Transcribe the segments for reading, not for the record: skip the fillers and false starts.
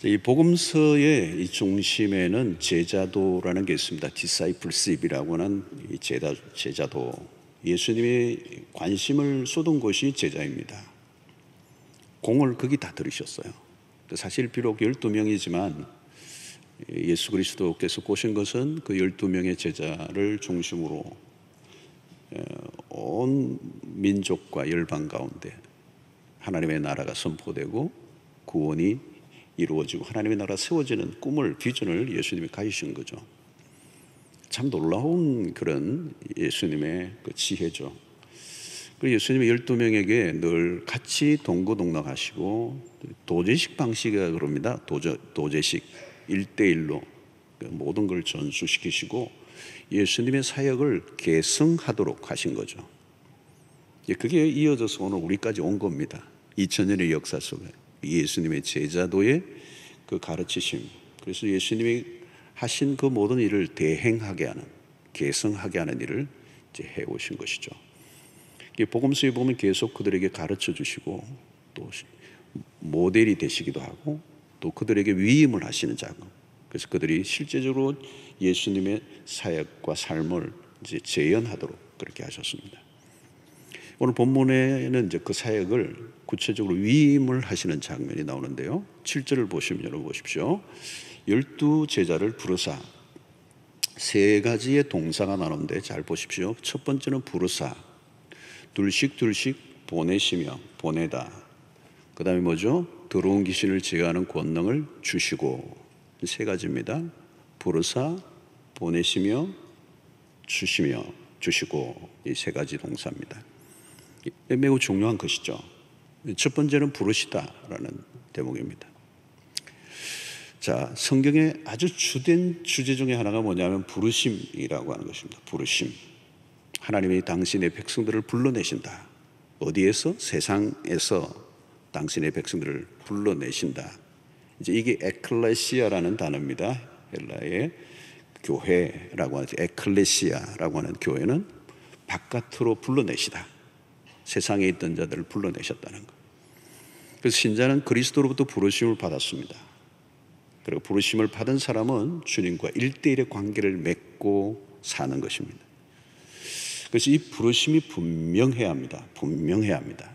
이 복음서의 이 중심에는 제자도라는 게 있습니다. 디사이플십이라고 하는 이 제자도. 예수님이 관심을 쏟은 곳이 제자입니다. 공을 거기 다 들이셨어요. 사실 비록 12명이지만 예수 그리스도께서 꼬신 것은 그 12명의 제자를 중심으로 온 민족과 열방 가운데 하나님의 나라가 선포되고 구원이 이루어지고 하나님의 나라 세워지는 꿈을, 비전을 예수님이 가지신 거죠. 참 놀라운 그런 예수님의 그 지혜죠. 그리고 예수님이 12명에게 늘 같이 동거동락하시고 도제식 방식이라 그럽니다. 도제식 1대1로 모든 걸 전수시키시고 예수님의 사역을 계승하도록 하신 거죠. 그게 이어져서 오늘 우리까지 온 겁니다. 2000년의 역사 속에 예수님의 제자도의 그 가르치심, 그래서 예수님이 하신 그 모든 일을 대행하게 하는, 계승하게 하는 일을 이제 해오신 것이죠. 복음서에 보면 계속 그들에게 가르쳐 주시고 또 모델이 되시기도 하고 또 그들에게 위임을 하시는 작업. 그래서 그들이 실제적으로 예수님의 사역과 삶을 이제 재현하도록 그렇게 하셨습니다. 오늘 본문에는 이제 그 사역을 구체적으로 위임을 하시는 장면이 나오는데요. 7절을 보시면 여러분 보십시오. 12 제자를 부르사, 세 가지의 동사가 나오는데 잘 보십시오. 첫 번째는 부르사, 둘씩 보내시며, 보내다. 그 다음에 뭐죠? 더러운 귀신을 제어하는 권능을 주시고. 세 가지입니다. 부르사, 보내시며, 주시고. 이 세 가지 동사입니다. 매우 중요한 것이죠. 첫 번째는 부르시다라는 대목입니다. 자, 성경의 아주 주된 주제 중에 하나가 뭐냐면 부르심이라고 하는 것입니다. 부르심. 하나님이 당신의 백성들을 불러내신다. 어디에서? 세상에서 당신의 백성들을 불러내신다. 이제 이게 에클레시아라는 단어입니다. 헬라의 교회라고 하는, 에클레시아라고 하는 교회는 바깥으로 불러내시다. 세상에 있던 자들을 불러내셨다는 것. 그래서 신자는 그리스도로부터 부르심을 받았습니다. 그리고 부르심을 받은 사람은 주님과 1대1의 관계를 맺고 사는 것입니다. 그래서 이 부르심이 분명해야 합니다. 분명해야 합니다.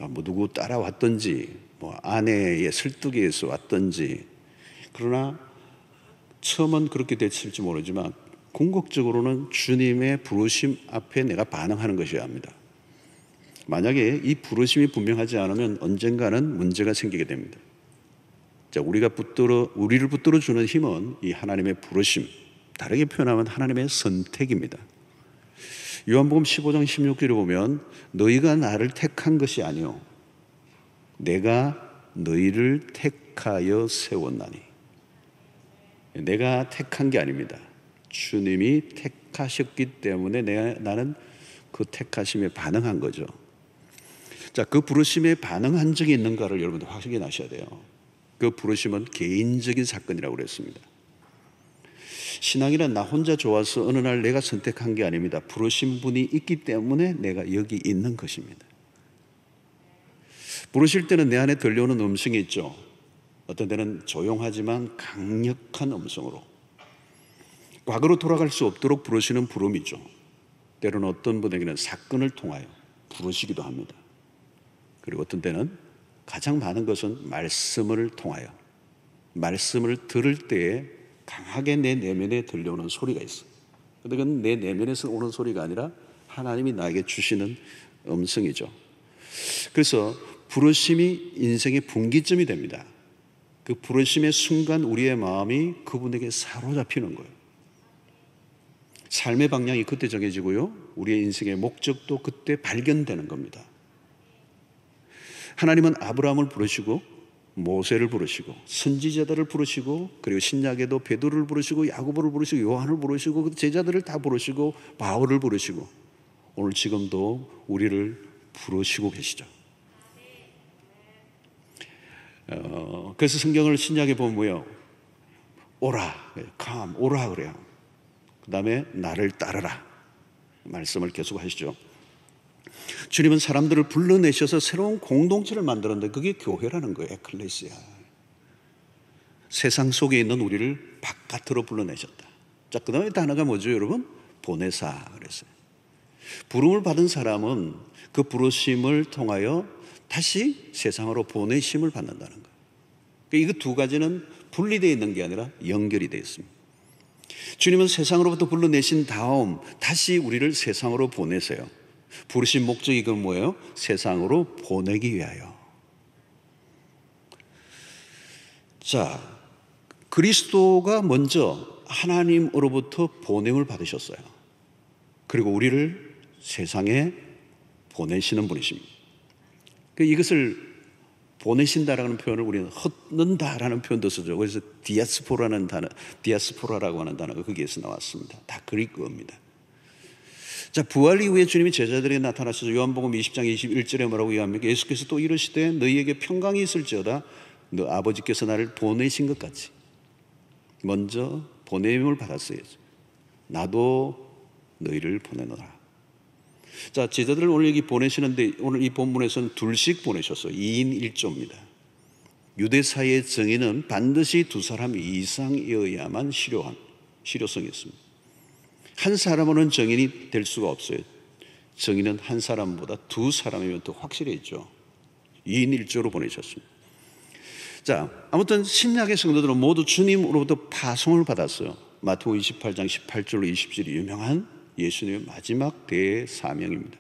뭐 누구 따라왔든지, 뭐 아내의 설득에 의해서 왔든지, 그러나 처음은 그렇게 됐을지 모르지만 궁극적으로는 주님의 부르심 앞에 내가 반응하는 것이어야 합니다. 만약에 이 부르심이 분명하지 않으면 언젠가는 문제가 생기게 됩니다. 자, 우리를 붙들어 주는 힘은 이 하나님의 부르심, 다르게 표현하면 하나님의 선택입니다. 요한복음 15장 16절에 보면 너희가 나를 택한 것이 아니요 내가 너희를 택하여 세웠나니. 내가 택한 게 아닙니다. 주님이 택하셨기 때문에 나는 그 택하심에 반응한 거죠. 자, 그 부르심에 반응한 적이 있는가를 여러분들 확인하셔야 돼요. 그 부르심은 개인적인 사건이라고 그랬습니다. 신앙이란 나 혼자 좋아서 어느 날 내가 선택한 게 아닙니다. 부르신 분이 있기 때문에 내가 여기 있는 것입니다. 부르실 때는 내 안에 들려오는 음성이 있죠. 어떤 때는 조용하지만 강력한 음성으로 과거로 돌아갈 수 없도록 부르시는 부름이죠. 때로는 어떤 분에게는 사건을 통하여 부르시기도 합니다. 그리고 어떤 때는 가장 많은 것은 말씀을 통하여, 말씀을 들을 때에 강하게 내 내면에 들려오는 소리가 있어요. 그런데 그건 내 내면에서 오는 소리가 아니라 하나님이 나에게 주시는 음성이죠. 그래서 부르심이 인생의 분기점이 됩니다. 그 부르심의 순간 우리의 마음이 그분에게 사로잡히는 거예요. 삶의 방향이 그때 정해지고요, 우리의 인생의 목적도 그때 발견되는 겁니다. 하나님은 아브라함을 부르시고 모세를 부르시고 선지자들을 부르시고, 그리고 신약에도 베드로를 부르시고 야고보를 부르시고 요한을 부르시고 그 제자들을 다 부르시고 바울을 부르시고 오늘 지금도 우리를 부르시고 계시죠. 그래서 성경을 신약에 보면 뭐예요? 오라, come, 오라 그래요. 그 다음에 나를 따르라 말씀을 계속 하시죠. 주님은 사람들을 불러내셔서 새로운 공동체를 만들었는데 그게 교회라는 거예요. 에클레시아. 세상 속에 있는 우리를 바깥으로 불러내셨다. 자, 그 다음에 단어가 뭐죠, 여러분? 보내사 그랬어요. 부름을 받은 사람은 그 부르심을 통하여 다시 세상으로 보내심을 받는다는 거예요. 그러니까 이거 두 가지는 분리되어 있는 게 아니라 연결이 되어 있습니다. 주님은 세상으로부터 불러내신 다음 다시 우리를 세상으로 보내세요. 부르신 목적이 그건 뭐예요? 세상으로 보내기 위하여. 자, 그리스도가 먼저 하나님으로부터 보냄을 받으셨어요. 그리고 우리를 세상에 보내시는 분이십니다. 이것을 보내신다라는 표현을 우리는 헛는다라는 표현도 쓰죠. 그래서 디아스포라라고 하는 단어가 거기에서 나왔습니다. 다 그리스어입니다. 자, 부활 이후에 주님이 제자들에게 나타나셔서 요한복음 20장 21절에 뭐라고 이야기합니까? 예수께서 또 이르시되 너희에게 평강이 있을지어다 너 아버지께서 나를 보내신 것 같이 먼저 보냄을 받았어야지. 나도 너희를 보내노라. 자, 제자들을 오늘 여기 보내시는데 오늘 이 본문에서는 둘씩 보내셨어요. 2인 1조입니다. 유대사의 정의는 반드시 두 사람 이상이어야만 실효성이 있습니다. 한 사람으로는 정인이 될 수가 없어요. 정의는 한 사람보다 두 사람이면 더 확실해지죠. 2인 1조로 보내셨습니다. 자, 아무튼 신약의 성도들은 모두 주님으로부터 파송을 받았어요. 마태복음 28장 18절로 20절이 유명한 예수님의 마지막 대사명입니다.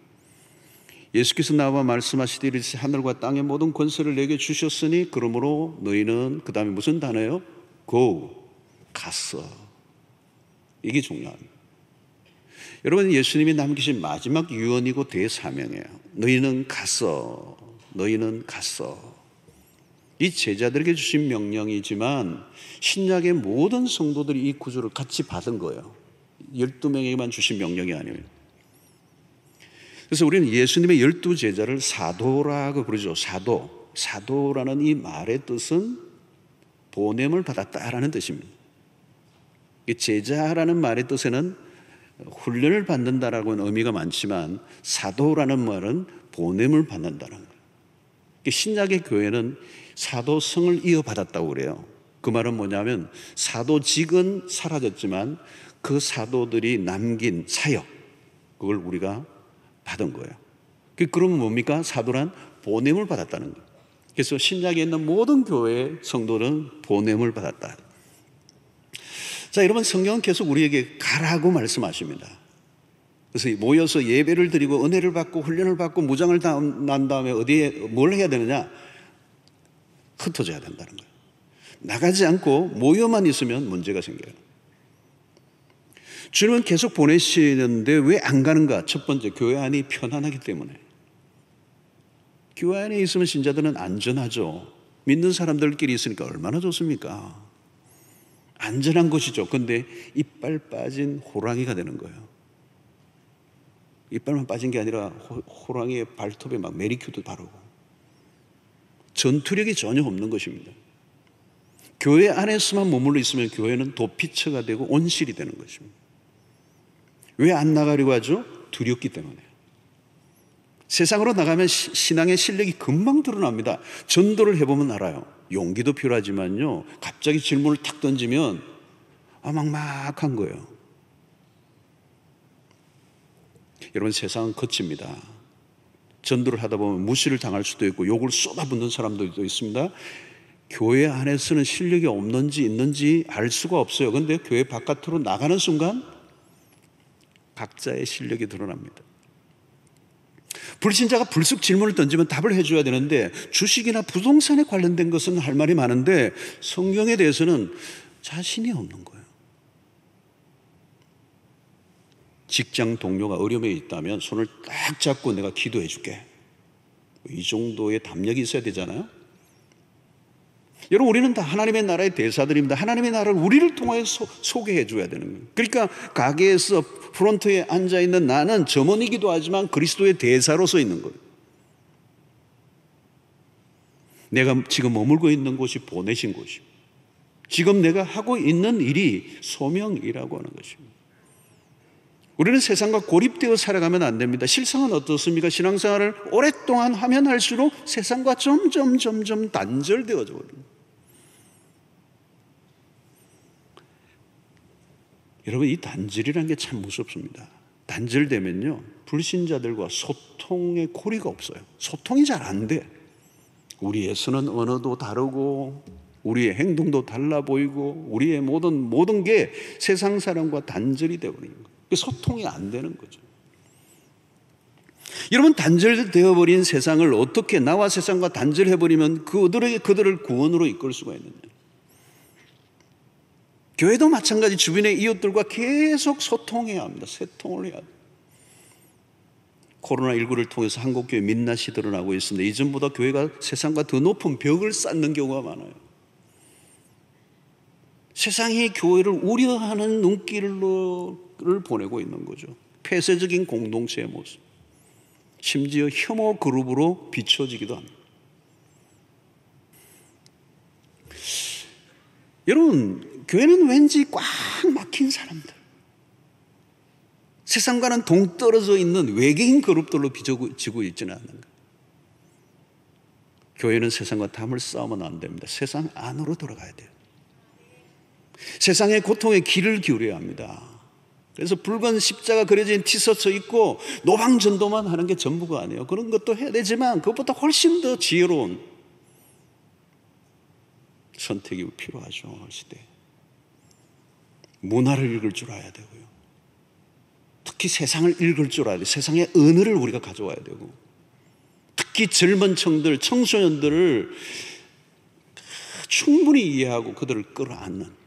예수께서 나와 말씀하시되 이르시되 하늘과 땅의 모든 권세를 내게 주셨으니 그러므로 너희는, 그 다음에 무슨 단어예요? Go, 갔어. 이게 중요합니다. 여러분, 예수님이 남기신 마지막 유언이고 대사명이에요. 너희는 갔어. 너희는 갔어. 이 제자들에게 주신 명령이지만 신약의 모든 성도들이 이 구조를 같이 받은 거예요. 12명에게만 주신 명령이 아니에요. 그래서 우리는 예수님의 12제자를 사도라고 부르죠. 사도라는 이 말의 뜻은 보냄을 받았다라는 뜻입니다. 제자라는 말의 뜻에는 훈련을 받는다라고는 의미가 많지만 사도라는 말은 보냄을 받는다는 거예요. 신약의 교회는 사도성을 이어받았다고 그래요. 그 말은 뭐냐면 사도직은 사라졌지만 그 사도들이 남긴 사역, 그걸 우리가 받은 거예요. 그러면 뭡니까? 사도란 보냄을 받았다는 거예요. 그래서 신약에 있는 모든 교회의 성도는 보냄을 받았다. 자, 여러분, 성경은 계속 우리에게 가라고 말씀하십니다. 그래서 모여서 예배를 드리고 은혜를 받고 훈련을 받고 무장을 난 다음에 어디에 뭘 해야 되느냐? 흩어져야 된다는 거예요. 나가지 않고 모여만 있으면 문제가 생겨요. 주님은 계속 보내시는데 왜 안 가는가? 첫 번째, 교회 안이 편안하기 때문에. 교회 안에 있으면 신자들은 안전하죠. 믿는 사람들끼리 있으니까 얼마나 좋습니까? 안전한 것이죠. 그런데 이빨 빠진 호랑이가 되는 거예요. 이빨만 빠진 게 아니라 호랑이의 발톱에 막 메리큐도 바르고 전투력이 전혀 없는 것입니다. 교회 안에서만 머물러 있으면 교회는 도피처가 되고 온실이 되는 것입니다. 왜 안 나가려고 하죠? 두렵기 때문에. 세상으로 나가면 신앙의 실력이 금방 드러납니다. 전도를 해보면 알아요. 용기도 필요하지만요, 갑자기 질문을 탁 던지면 막막한 거예요. 여러분, 세상은 거칩니다. 전도를 하다 보면 무시를 당할 수도 있고 욕을 쏟아붓는 사람들도 있습니다. 교회 안에서는 실력이 없는지 있는지 알 수가 없어요. 그런데 교회 바깥으로 나가는 순간 각자의 실력이 드러납니다. 불신자가 불쑥 질문을 던지면 답을 해줘야 되는데 주식이나 부동산에 관련된 것은 할 말이 많은데 성경에 대해서는 자신이 없는 거예요. 직장 동료가 어려움에 있다면 손을 딱 잡고 내가 기도해 줄게. 이 정도의 담력이 있어야 되잖아요. 여러분, 우리는 다 하나님의 나라의 대사들입니다. 하나님의 나라를 우리를 통해 소개해 줘야 되는 거예요. 그러니까 가게에서 프론트에 앉아있는 나는 점원이기도 하지만 그리스도의 대사로서 있는 거예요. 내가 지금 머물고 있는 곳이 보내신 곳이고 지금 내가 하고 있는 일이 소명이라고 하는 것입니다. 우리는 세상과 고립되어 살아가면 안 됩니다. 실상은 어떻습니까? 신앙생활을 오랫동안 하면 할수록 세상과 점점 단절되어져 버립니다. 여러분, 이 단절이라는 게 참 무섭습니다. 단절되면요, 불신자들과 소통의 고리가 없어요. 소통이 잘 안 돼. 우리의 쓰는 언어도 다르고 우리의 행동도 달라 보이고 우리의 모든 게 세상 사람과 단절이 되어버리는 거예요. 소통이 안 되는 거죠. 여러분, 단절되어 버린 세상을 어떻게 나와 세상과 단절해버리면 그들을 구원으로 이끌 수가 있느냐. 교회도 마찬가지. 주변의 이웃들과 계속 소통해야 합니다. 소통을 해야 합니다. 코로나19를 통해서 한국교회 민낯이 드러나고 있습니다. 이전보다 교회가 세상과 더 높은 벽을 쌓는 경우가 많아요. 세상이 교회를 우려하는 눈길을 보내고 있는 거죠. 폐쇄적인 공동체의 모습, 심지어 혐오 그룹으로 비춰지기도 합니다. 여러분, 교회는 왠지 꽉 막힌 사람들, 세상과는 동떨어져 있는 외계인 그룹들로 비춰지고 있지는 않는가. 교회는 세상과 담을 쌓으면 안 됩니다. 세상 안으로 들어가야 돼요. 세상의 고통에 귀를 기울여야 합니다. 그래서 붉은 십자가 그려진 티셔츠 입고 노방전도만 하는 게 전부가 아니에요. 그런 것도 해야 되지만 그것보다 훨씬 더 지혜로운 선택이 필요하죠. 시대에 문화를 읽을 줄 알아야 되고요. 특히 세상을 읽을 줄 알아야 돼요. 세상의 언어를 우리가 가져와야 되고, 특히 젊은 층들, 청소년들을 충분히 이해하고 그들을 끌어안는.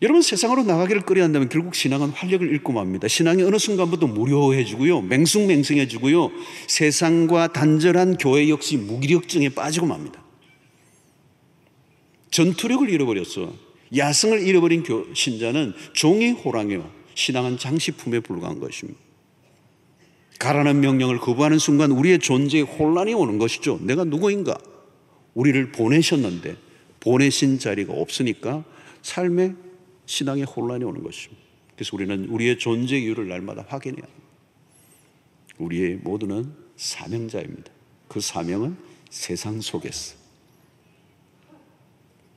여러분, 세상으로 나가기를 꺼려 한다면 결국 신앙은 활력을 잃고 맙니다. 신앙이 어느 순간부터 무료해지고요, 맹숭맹숭해지고요, 세상과 단절한 교회 역시 무기력증에 빠지고 맙니다. 전투력을 잃어버렸어. 야성을 잃어버린 신자는 종이 호랑이요, 신앙은 장식품에 불과한 것입니다. 가라는 명령을 거부하는 순간 우리의 존재에 혼란이 오는 것이죠. 내가 누구인가? 우리를 보내셨는데 보내신 자리가 없으니까 삶에 신앙의 혼란이 오는 것입니다. 그래서 우리는 우리의 존재 이유를 날마다 확인해야 합니다. 우리의 모두는 사명자입니다. 그 사명은 세상 속에서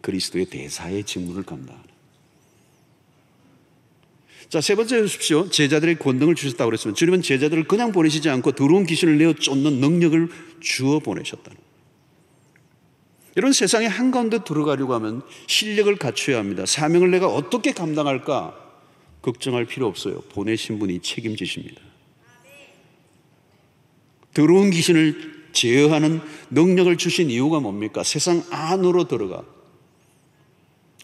그리스도의 대사의 직무를 감당하는. 자, 세 번째 보십시오. 제자들의 권능을 주셨다고 그랬으면, 주님은 제자들을 그냥 보내시지 않고 더러운 귀신을 내어 쫓는 능력을 주어 보내셨다는. 이런 세상의 한가운데 들어가려고 하면 실력을 갖춰야 합니다. 사명을 내가 어떻게 감당할까 걱정할 필요 없어요. 보내신 분이 책임지십니다. 더러운 귀신을 제어하는 능력을 주신 이유가 뭡니까? 세상 안으로 들어가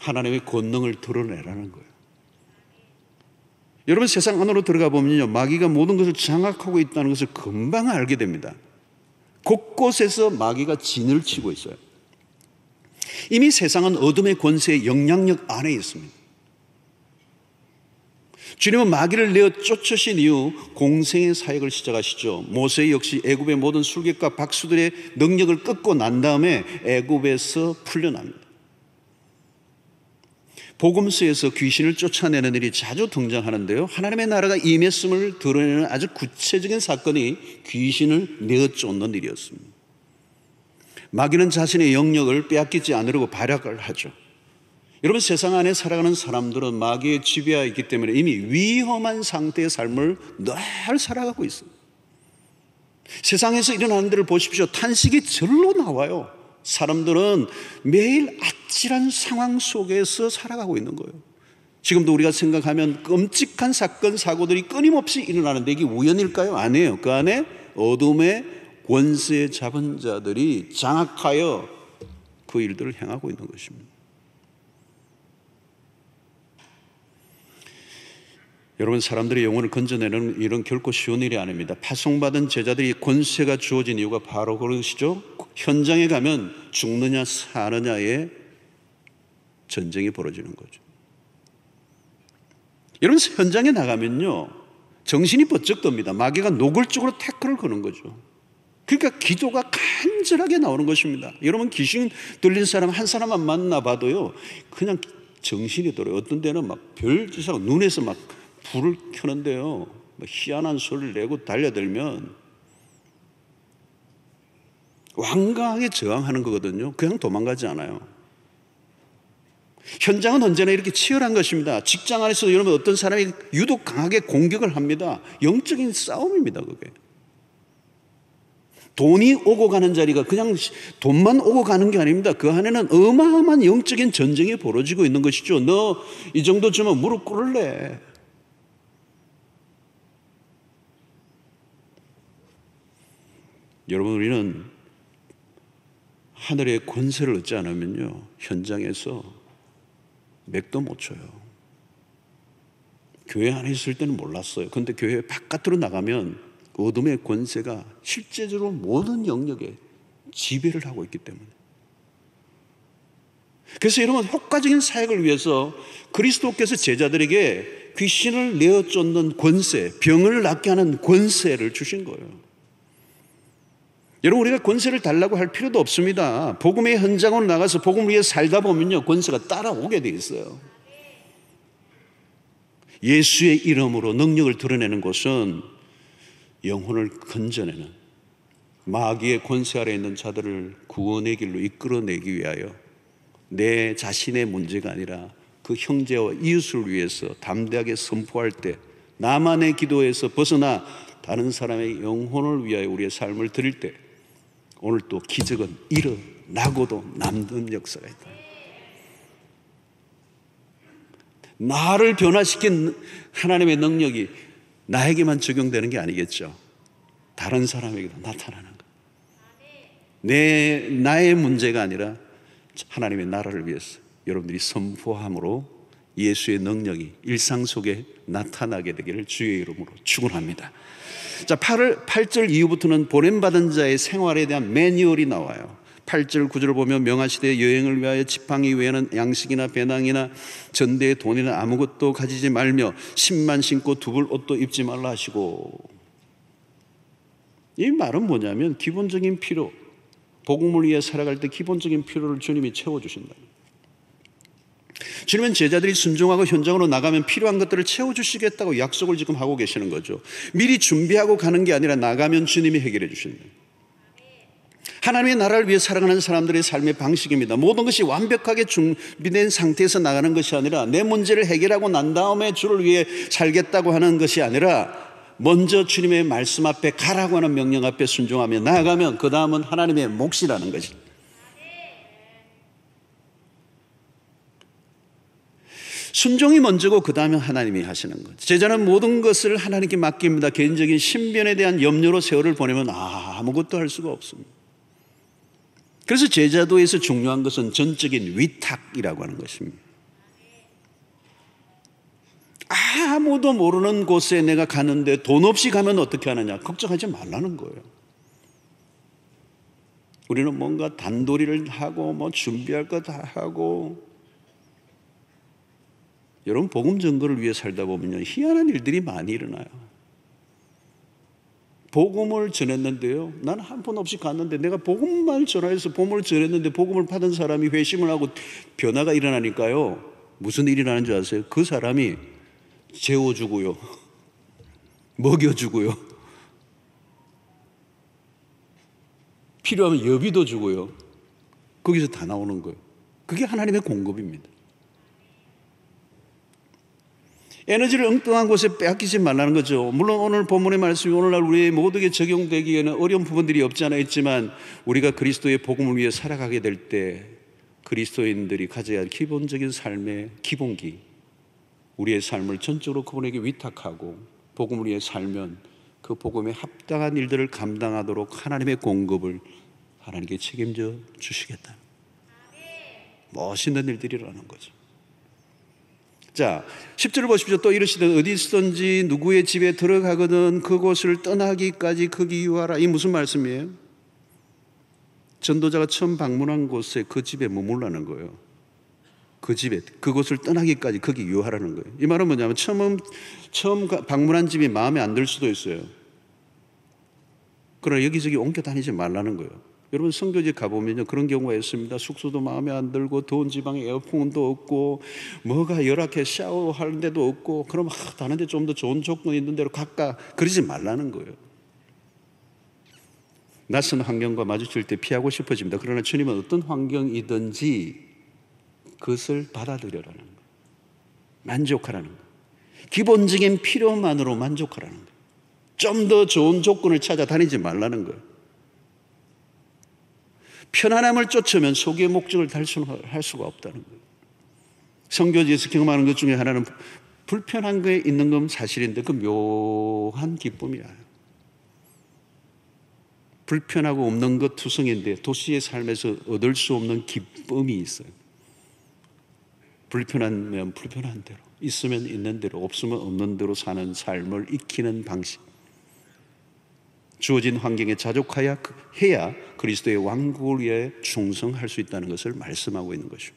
하나님의 권능을 드러내라는 거예요. 여러분, 세상 안으로 들어가 보면요, 마귀가 모든 것을 장악하고 있다는 것을 금방 알게 됩니다. 곳곳에서 마귀가 진을 치고 있어요. 이미 세상은 어둠의 권세의 영향력 안에 있습니다. 주님은 마귀를 내어 쫓으신 이후 공생의 사역을 시작하시죠. 모세 역시 애굽의 모든 술객과 박수들의 능력을 끊고 난 다음에 애굽에서 풀려납니다. 복음서에서 귀신을 쫓아내는 일이 자주 등장하는데요, 하나님의 나라가 임했음을 드러내는 아주 구체적인 사건이 귀신을 내어 쫓는 일이었습니다. 마귀는 자신의 영역을 빼앗기지 않으려고 발악을 하죠. 여러분, 세상 안에 살아가는 사람들은 마귀의 지배하에 있기 때문에 이미 위험한 상태의 삶을 늘 살아가고 있어요. 세상에서 일어나는 데를 보십시오. 탄식이 절로 나와요. 사람들은 매일 아찔한 상황 속에서 살아가고 있는 거예요. 지금도 우리가 생각하면 끔찍한 사건, 사고들이 끊임없이 일어나는데 이게 우연일까요? 아니에요. 그 안에 어둠의 권세 잡은 자들이 장악하여 그 일들을 행하고 있는 것입니다. 여러분, 사람들의 영혼을 건져내는 일은 결코 쉬운 일이 아닙니다. 파송받은 제자들이 권세가 주어진 이유가 바로 그것이죠. 현장에 가면 죽느냐 사느냐의 전쟁이 벌어지는 거죠. 여러분, 현장에 나가면요, 정신이 번쩍 듭니다. 마귀가 노골적으로 태클을 거는 거죠. 그러니까 기도가 간절하게 나오는 것입니다. 여러분, 귀신 들린 사람 한 사람만 만나봐도요, 그냥 정신이 들어요. 어떤 데는 막 별짓하고 눈에서 막 불을 켜는데요, 희한한 소리를 내고 달려들면 완강하게 저항하는 거거든요. 그냥 도망가지 않아요. 현장은 언제나 이렇게 치열한 것입니다. 직장 안에서도 여러분 어떤 사람이 유독 강하게 공격을 합니다. 영적인 싸움입니다, 그게. 돈이 오고 가는 자리가 그냥 돈만 오고 가는 게 아닙니다. 그 안에는 어마어마한 영적인 전쟁이 벌어지고 있는 것이죠. 너 이 정도 주면 무릎 꿇을래. 여러분, 우리는 하늘의 권세를 얻지 않으면요, 현장에서 맥도 못 쳐요. 교회 안에 있을 때는 몰랐어요. 그런데 교회 바깥으로 나가면 어둠의 권세가 실제적으로 모든 영역에 지배를 하고 있기 때문에. 그래서 여러분, 효과적인 사역을 위해서 그리스도께서 제자들에게 귀신을 내어 쫓는 권세, 병을 낫게 하는 권세를 주신 거예요. 여러분, 우리가 권세를 달라고 할 필요도 없습니다. 복음의 현장으로 나가서 복음을 위해 살다 보면요, 권세가 따라오게 돼 있어요. 예수의 이름으로 능력을 드러내는 것은 영혼을 건져내는, 마귀의 권세 아래 있는 자들을 구원의 길로 이끌어내기 위하여 내 자신의 문제가 아니라 그 형제와 이웃을 위해서 담대하게 선포할 때, 나만의 기도에서 벗어나 다른 사람의 영혼을 위하여 우리의 삶을 드릴 때, 오늘 또 기적은 일어나고도 남는 역사가 있다. 나를 변화시킨 하나님의 능력이 나에게만 적용되는 게 아니겠죠. 다른 사람에게도 나타나는 것. 나의 문제가 아니라 하나님의 나라를 위해서 여러분들이 선포함으로 예수의 능력이 일상 속에 나타나게 되기를 주의 이름으로 축원합니다. 자, 8절 이후부터는 보냄받은 자의 생활에 대한 매뉴얼이 나와요. 8절 9절을 보면 명하시되 여행을 위하여 지팡이 외에는 양식이나 배낭이나 전대의 돈이나 아무것도 가지지 말며 신만 신고 두벌 옷도 입지 말라 하시고. 이 말은 뭐냐면 기본적인 필요, 복음을 위해 살아갈 때 기본적인 필요를 주님이 채워주신다. 주님은 제자들이 순종하고 현장으로 나가면 필요한 것들을 채워주시겠다고 약속을 지금 하고 계시는 거죠. 미리 준비하고 가는 게 아니라 나가면 주님이 해결해 주신다. 하나님의 나라를 위해 살아가는 사람들의 삶의 방식입니다. 모든 것이 완벽하게 준비된 상태에서 나가는 것이 아니라 내 문제를 해결하고 난 다음에 주를 위해 살겠다고 하는 것이 아니라 먼저 주님의 말씀 앞에 가라고 하는 명령 앞에 순종하며 나아가면 그 다음은 하나님의 몫이라는 것이. 순종이 먼저고 그 다음에 하나님이 하시는 거죠. 제자는 모든 것을 하나님께 맡깁니다. 개인적인 신변에 대한 염려로 세월을 보내면 아무것도 할 수가 없습니다. 그래서 제자도에서 중요한 것은 전적인 위탁이라고 하는 것입니다. 아무도 모르는 곳에 내가 가는데 돈 없이 가면 어떻게 하느냐, 걱정하지 말라는 거예요. 우리는 뭔가 단도리를 하고 뭐 준비할 거 다 하고. 여러분, 복음 전거를 위해 살다 보면요, 희한한 일들이 많이 일어나요. 복음을 전했는데요, 나는 한 번 없이 갔는데 내가 복음만 전해서 복음을 전했는데 복음을 받은 사람이 회심을 하고 변화가 일어나니까요, 무슨 일이 나는 줄 아세요? 그 사람이 재워주고요, 먹여주고요, 필요하면 여비도 주고요. 거기서 다 나오는 거예요. 그게 하나님의 공급입니다. 에너지를 엉뚱한 곳에 빼앗기지 말라는 거죠. 물론 오늘 본문의 말씀이 오늘날 우리 모두에게 적용되기에는 어려운 부분들이 없지 않아 있지만, 우리가 그리스도의 복음을 위해 살아가게 될 때 그리스도인들이 가져야 할 기본적인 삶의 기본기, 우리의 삶을 전적으로 그분에게 위탁하고 복음을 위해 살면 그 복음에 합당한 일들을 감당하도록 하나님의 공급을 하나님께 책임져 주시겠다. 멋있는 일들이 일어나는 거죠. 자, 10절을 보십시오. 또 이르시되 어디 있든지 누구의 집에 들어가거든 그곳을 떠나기까지 거기 유하라. 이 무슨 말씀이에요? 전도자가 처음 방문한 곳에 그 집에 머물라는 거예요. 그 집에, 그곳을 떠나기까지 거기 유하라는 거예요. 이 말은 뭐냐면 처음 방문한 집이 마음에 안 들 수도 있어요. 그러나 여기저기 옮겨 다니지 말라는 거예요. 여러분, 선교지 가보면요, 그런 경우가 있습니다. 숙소도 마음에 안 들고 더운 지방에 에어컨도 없고 뭐가 열악해 샤워하는 데도 없고, 그럼 다른 데 좀 더 좋은 조건이 있는 데로 갈까, 그러지 말라는 거예요. 낯선 환경과 마주칠 때 피하고 싶어집니다. 그러나 주님은 어떤 환경이든지 그것을 받아들여라는 거예요. 만족하라는 거예요. 기본적인 필요만으로 만족하라는 거예요. 좀 더 좋은 조건을 찾아다니지 말라는 거예요. 편안함을 쫓으면 소기의 목적을 달성할 수가 없다는 거예요. 선교지에서 경험하는 것 중에 하나는 불편한 거에 있는 건 사실인데 그 묘한 기쁨이야. 불편하고 없는 것 투성인데 도시의 삶에서 얻을 수 없는 기쁨이 있어요. 불편하면 불편한 대로, 있으면 있는 대로, 없으면 없는 대로 사는 삶을 익히는 방식. 주어진 환경에 자족해야 그리스도의 왕국을 위해 충성할 수 있다는 것을 말씀하고 있는 것이죠.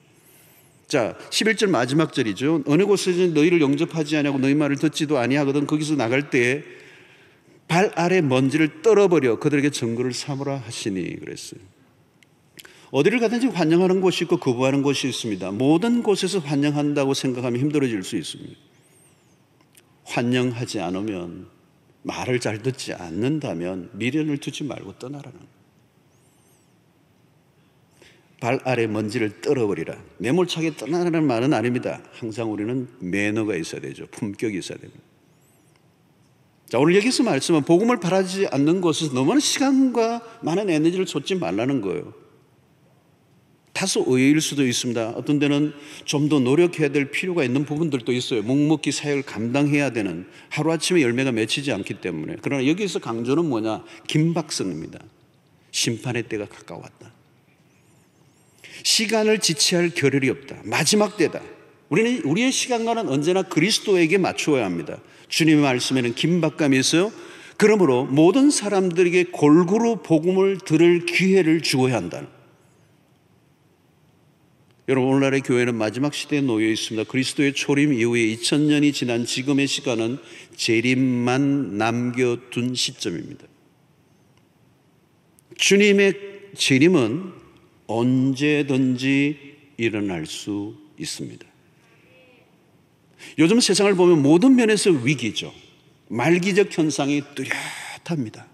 자, 11절 마지막 절이죠. 어느 곳에서 너희를 영접하지 아니하고 너희 말을 듣지도 아니하거든 거기서 나갈 때에 발 아래 먼지를 떨어버려 그들에게 증거를 삼으라 하시니 그랬어요. 어디를 가든지 환영하는 곳이 있고 거부하는 곳이 있습니다. 모든 곳에서 환영한다고 생각하면 힘들어질 수 있습니다. 환영하지 않으면, 말을 잘 듣지 않는다면 미련을 두지 말고 떠나라는 거예요. 발 아래 먼지를 떨어버리라. 매몰차게 떠나라는 말은 아닙니다. 항상 우리는 매너가 있어야 되죠. 품격이 있어야 됩니다. 자, 오늘 여기서 말씀은 복음을 바라지 않는 곳에서 너무 시간과 많은 에너지를 쏟지 말라는 거예요. 다소 의외일 수도 있습니다. 어떤 데는 좀 더 노력해야 될 필요가 있는 부분들도 있어요. 묵묵히 사역을 감당해야 되는, 하루아침에 열매가 맺히지 않기 때문에. 그러나 여기서 강조는 뭐냐? 긴박성입니다. 심판의 때가 가까웠다. 시간을 지체할 겨를이 없다. 마지막 때다. 우리는 우리의 시간과는 언제나 그리스도에게 맞추어야 합니다. 주님의 말씀에는 긴박감이 있어요. 그러므로 모든 사람들에게 골고루 복음을 들을 기회를 주어야 한다. 여러분, 오늘날의 교회는 마지막 시대에 놓여 있습니다. 그리스도의 초림 이후에 2000년이 지난 지금의 시간은 재림만 남겨둔 시점입니다. 주님의 재림은 언제든지 일어날 수 있습니다. 요즘 세상을 보면 모든 면에서 위기죠. 말기적 현상이 뚜렷합니다.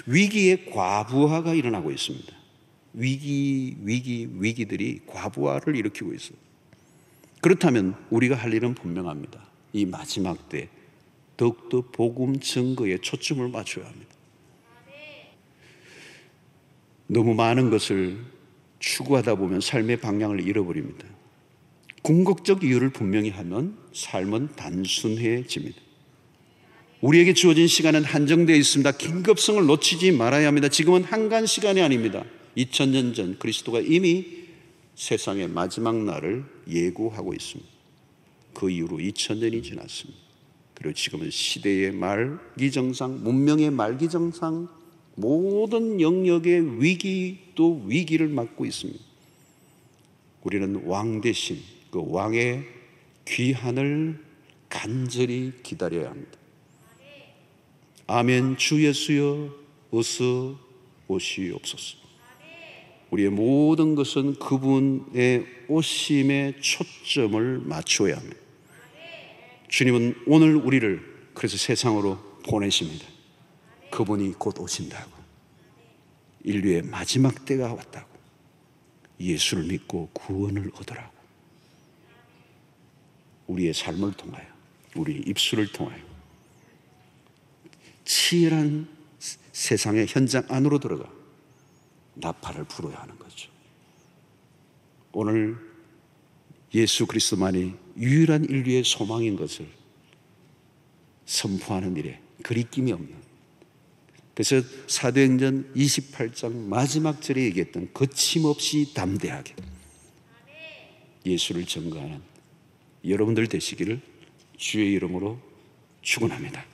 위기의 과부하가 일어나고 있습니다. 위기들이 과부하를 일으키고 있어요. 그렇다면 우리가 할 일은 분명합니다. 이 마지막 때 더욱더 복음 증거에 초점을 맞춰야 합니다. 너무 많은 것을 추구하다 보면 삶의 방향을 잃어버립니다. 궁극적 이유를 분명히 하면 삶은 단순해집니다. 우리에게 주어진 시간은 한정되어 있습니다. 긴급성을 놓치지 말아야 합니다. 지금은 한간 시간이 아닙니다. 2000년 전 그리스도가 이미 세상의 마지막 날을 예고하고 있습니다. 그 이후로 2000년이 지났습니다. 그리고 지금은 시대의 말기정상, 문명의 말기정상, 모든 영역의 위기도 위기를 맞고 있습니다. 우리는 왕 대신 그 왕의 귀환을 간절히 기다려야 합니다. 아멘. 주 예수여 어서 오시옵소서. 우리의 모든 것은 그분의 오심에 초점을 맞춰야 합니다. 주님은 오늘 우리를 그래서 세상으로 보내십니다. 그분이 곧 오신다고. 인류의 마지막 때가 왔다고. 예수를 믿고 구원을 얻으라고. 우리의 삶을 통하여, 우리의 입술을 통하여 치열한 세상의 현장 안으로 들어가 나팔을 불어야 하는 거죠. 오늘 예수 그리스도만이 유일한 인류의 소망인 것을 선포하는 일에 거리낌이 없는, 그래서 사도행전 28장 마지막 절에 얘기했던 거침없이 담대하게 예수를 증거하는 여러분들 되시기를 주의 이름으로 축원합니다.